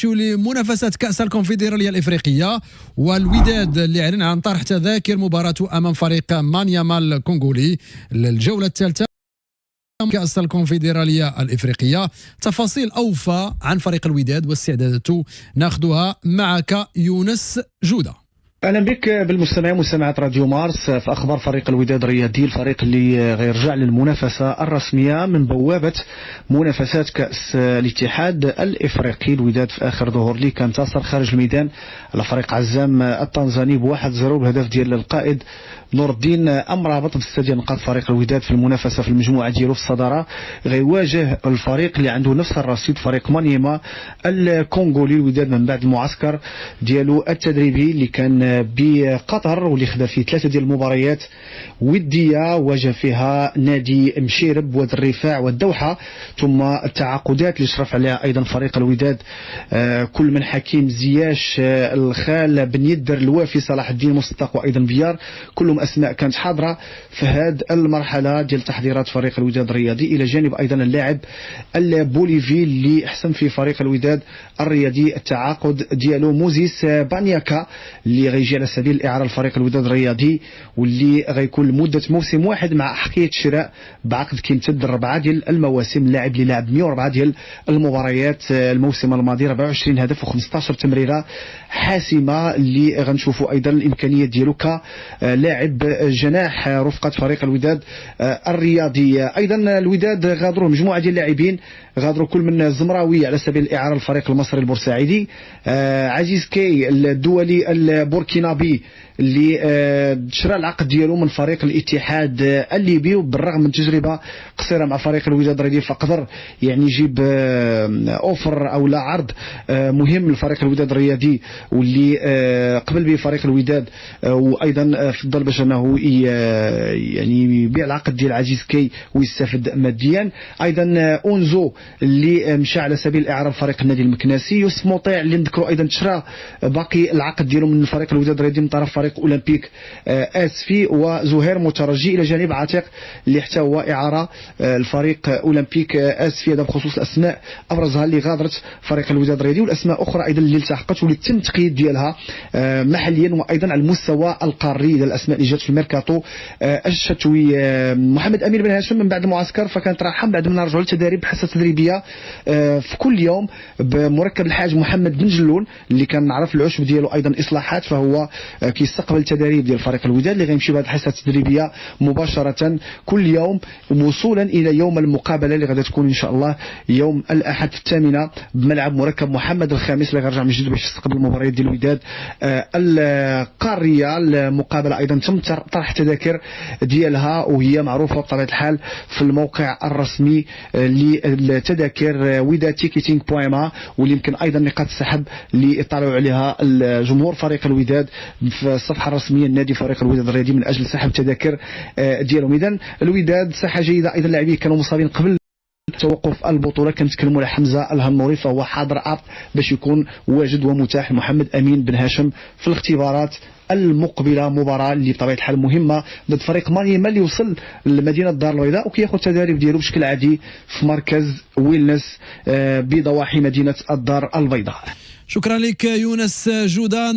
لمنافسة كأس الكونفدرالية الإفريقية، والوداد اللي أعلن عن طرح تذاكر مباراته أمام فريق مانياما الكونغولي للجولة الثالثة كأس الكونفدرالية الإفريقية. تفاصيل أوفى عن فريق الوداد واستعداداته ناخذها معك يونس جودة. اهلا بك بالمستمعين مستمعات راديو مارس في اخبار فريق الوداد الرياضي، الفريق اللي غيرجع للمنافسه الرسميه من بوابه منافسات كاس الاتحاد الافريقي. الوداد في اخر ظهور لي كان انتصر خارج الميدان على فريق عزام التنزاني ب1-0 بهدف ديال القائد نور الدين امرابط باستاد نقاط. فريق الوداد في المنافسه في المجموعه ديالو في الصداره غيواجه الفريق اللي عنده نفس الرصيد فريق مانيما الكونغولي. الوداد من بعد المعسكر ديالو التدريبي اللي كان بقطر واللي خدا فيه 3 ديال المباريات وديه واجه فيها نادي مشيرب واد الرفاع والدوحه، ثم التعاقدات اللي شرف عليها ايضا فريق الوداد كل من حكيم زياش الخال بن يدر الوافي صلاح الدين مصدق وايضا بيار، كلهم اسماء كانت حاضره في هذه المرحله ديال تحضيرات فريق الوداد الرياضي، الى جانب ايضا اللاعب البوليفي اللي احسن في فريق الوداد الرياضي التعاقد ديالو موزيس بانياكا اللي غيجي على سبيل الاعاره لفريق الوداد الرياضي، واللي غيكون لمده موسم واحد مع حقيه شراء بعقد كيمتد 4 ديال المواسم. اللاعب اللي لعب 104 ديال المباريات الموسم الماضي، 24 هدف و15 تمريره حاسمه، اللي غنشوفوا ايضا الامكانيات ديالو كلاعب جناح رفقه فريق الوداد الرياضي. ايضا الوداد غادروا مجموعه ديال اللاعبين، غادروا كل من الزمراوي على سبيل الاعاره للفريق المصري البورسعيدي، عزيز كي الدولي البوركينابي اللي شرى العقد ديالو من فريق الاتحاد الليبي، وبالرغم من تجربه قصيره مع فريق الوداد الرياضي فقدر يعني يجيب اوفر او لا عرض مهم لفريق الوداد الرياضي، واللي قبل به فريق الوداد وايضا فضل باش انه يعني يبيع العقد ديال عزيز كي ويستفد ماديا. ايضا اونزو اللي مشى على سبيل الاعاره لفريق النادي المكناسي، يوسف مطيع اللي نذكروا ايضا شرى باقي العقد ديالو من فريق الوداد الرياضي من طرف فريق اولمبيك اسفي، وزهير مترجي الى جانب عتيق اللي حتى هو اعاره الفريق اولمبيك اسفي. هذا بخصوص الاسماء ابرزها اللي غادرت فريق الوداد الرياضي، والاسماء اخرى ايضا اللي التحقت واللي تم التقييد ديالها محليا وايضا على المستوى القاري ديال الاسماء اللي جات في الميركاتو الشتوي. محمد امين بن هاشم من بعد المعسكر فكانت راحه من بعد ما رجعوا للتدريب حصه تدريبيه في كل يوم بمركب الحاج محمد بن جلون اللي كان نعرف العشب ديالو ايضا اصلاحات، فهو كيستقبل التدريب ديال فريق الوداد اللي غيمشي بهذه الحصه التدريبيه مباشره كل يوم وصولا الى يوم المقابله اللي غادي تكون ان شاء الله يوم الاحد في 8 بملعب مركب محمد الخامس اللي غيرجع من جديد باش يستقبل المباريات ديال الوداد القاريه. المقابله ايضا تم طرح تذاكر ديالها وهي معروفه بطبيعه الحال في الموقع الرسمي للتذاكر وداد تيكيتينغ بويما، واللي يمكن ايضا نقاط السحب اللي اطلعوا عليها الجمهور فريق الوداد في الصفحه الرسميه لنادي فريق الوداد الرياضي من اجل سحب التذاكر ديالهم. اذا الوداد صحه جيده، ايضا اللاعبين كانوا مصابين قبل توقف البطوله، كنتكلموا على حمزه الهنوري فهو حاضر ابط باش يكون واجد ومتاح. محمد امين بن هاشم في الاختبارات المقبله، مباراه اللي بطبيعه الحال مهمه ضد فريق مانيما اللي وصل لمدينه الدار البيضاء وكياخذ التدريب ديالو بشكل عادي في مركز ويلنس بضواحي مدينه الدار البيضاء. شكرا لك يونس جودان.